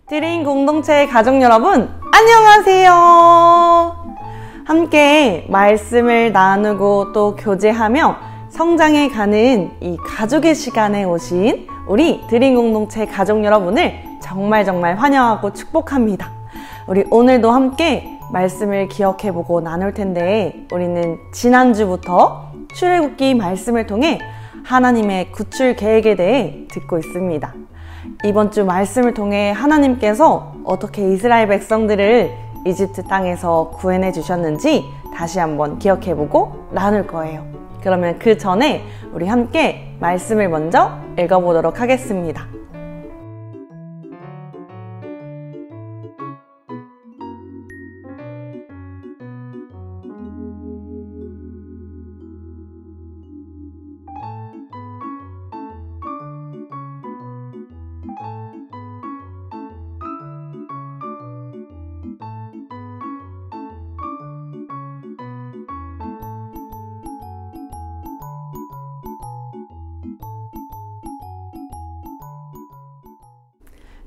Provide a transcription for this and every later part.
드림 공동체 가족 여러분, 안녕하세요. 함께 말씀을 나누고 또 교제하며 성장해 가는 이 가족의 시간에 오신 우리 드림 공동체 가족 여러분을 정말 환영하고 축복합니다. 우리 오늘도 함께 말씀을 기억해보고 나눌 텐데, 우리는 지난주부터 출애굽기 말씀을 통해 하나님의 구출 계획에 대해 듣고 있습니다. 이번 주 말씀을 통해 하나님께서 어떻게 이스라엘 백성들을 이집트 땅에서 구해내 주셨는지 다시 한번 기억해보고 나눌 거예요. 그러면 그 전에 우리 함께 말씀을 먼저 읽어보도록 하겠습니다.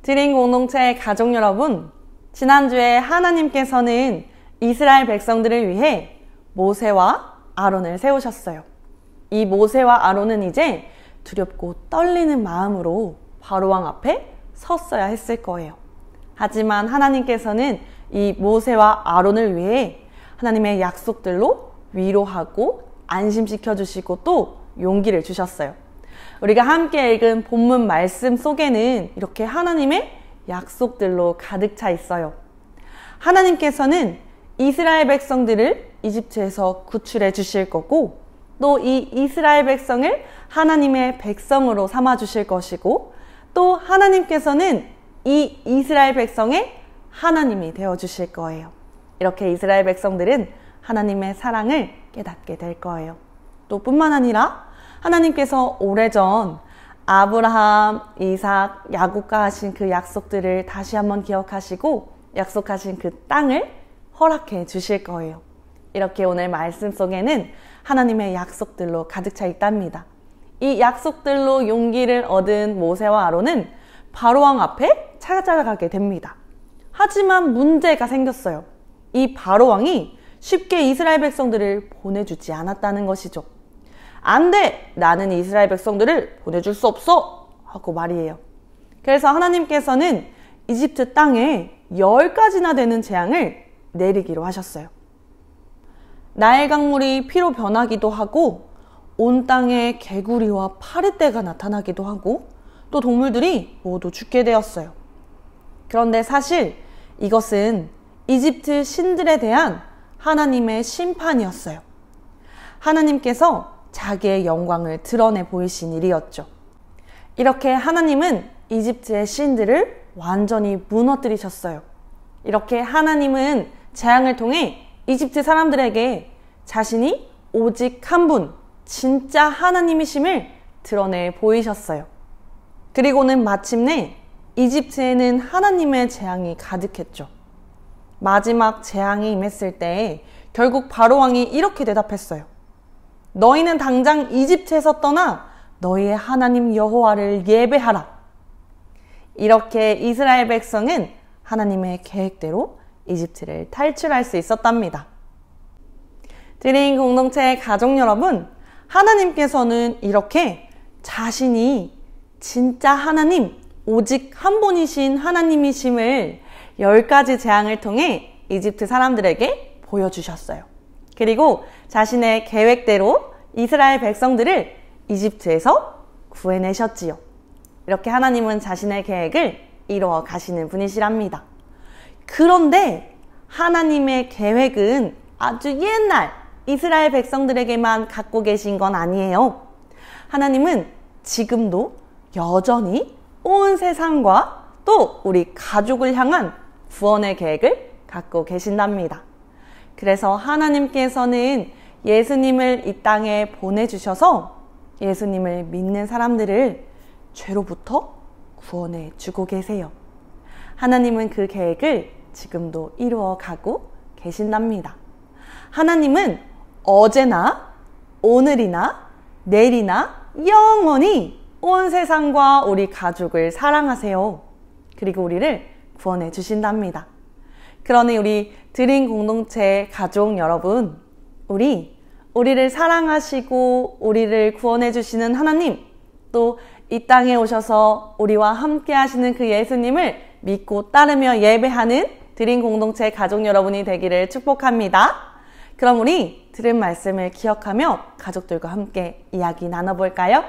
드림 공동체 가족 여러분, 지난주에 하나님께서는 이스라엘 백성들을 위해 모세와 아론을 세우셨어요. 이 모세와 아론은 이제 두렵고 떨리는 마음으로 바로왕 앞에 섰어야 했을 거예요. 하지만 하나님께서는 이 모세와 아론을 위해 하나님의 약속들로 위로하고 안심시켜 주시고 또 용기를 주셨어요. 우리가 함께 읽은 본문 말씀 속에는 이렇게 하나님의 약속들로 가득 차 있어요. 하나님께서는 이스라엘 백성들을 이집트에서 구출해 주실 거고, 또 이 이스라엘 백성을 하나님의 백성으로 삼아 주실 것이고, 또 하나님께서는 이 이스라엘 백성의 하나님이 되어 주실 거예요. 이렇게 이스라엘 백성들은 하나님의 사랑을 깨닫게 될 거예요. 또 뿐만 아니라 하나님께서 오래전 아브라함, 이삭, 야곱과 하신 그 약속들을 다시 한번 기억하시고 약속하신 그 땅을 허락해 주실 거예요. 이렇게 오늘 말씀 속에는 하나님의 약속들로 가득 차 있답니다. 이 약속들로 용기를 얻은 모세와 아론은 바로왕 앞에 찾아가게 됩니다. 하지만 문제가 생겼어요. 이 바로왕이 쉽게 이스라엘 백성들을 보내주지 않았다는 것이죠. 안 돼! 나는 이스라엘 백성들을 보내줄 수 없어! 하고 말이에요. 그래서 하나님께서는 이집트 땅에 10가지나 되는 재앙을 내리기로 하셨어요. 나일 강물이 피로 변하기도 하고, 온 땅에 개구리와 파리떼가 나타나기도 하고, 또 동물들이 모두 죽게 되었어요. 그런데 사실 이것은 이집트 신들에 대한 하나님의 심판이었어요. 하나님께서 자기의 영광을 드러내 보이신 일이었죠. 이렇게 하나님은 이집트의 신들을 완전히 무너뜨리셨어요. 이렇게 하나님은 재앙을 통해 이집트 사람들에게 자신이 오직 한 분, 진짜 하나님이심을 드러내 보이셨어요. 그리고는 마침내 이집트에는 하나님의 재앙이 가득했죠. 마지막 재앙이 임했을 때 결국 바로왕이 이렇게 대답했어요. 너희는 당장 이집트에서 떠나 너희의 하나님 여호와를 예배하라. 이렇게 이스라엘 백성은 하나님의 계획대로 이집트를 탈출할 수 있었답니다. 드림 공동체 가족 여러분, 하나님께서는 이렇게 자신이 진짜 하나님, 오직 한 분이신 하나님이심을 10가지 재앙을 통해 이집트 사람들에게 보여주셨어요. 그리고 자신의 계획대로 이스라엘 백성들을 이집트에서 구해내셨지요. 이렇게 하나님은 자신의 계획을 이루어 가시는 분이시랍니다. 그런데 하나님의 계획은 아주 옛날 이스라엘 백성들에게만 갖고 계신 건 아니에요. 하나님은 지금도 여전히 온 세상과 또 우리 가족을 향한 구원의 계획을 갖고 계신답니다. 그래서 하나님께서는 예수님을 이 땅에 보내주셔서 예수님을 믿는 사람들을 죄로부터 구원해 주고 계세요. 하나님은 그 계획을 지금도 이루어 가고 계신답니다. 하나님은 어제나 오늘이나 내일이나 영원히 온 세상과 우리 가족을 사랑하세요. 그리고 우리를 구원해 주신답니다. 그러니 우리 드림 공동체 가족 여러분, 우리를 사랑하시고 우리를 구원해 주시는 하나님, 또 이 땅에 오셔서 우리와 함께 하시는 그 예수님을 믿고 따르며 예배하는 드림 공동체 가족 여러분이 되기를 축복합니다. 그럼 우리 들은 말씀을 기억하며 가족들과 함께 이야기 나눠볼까요?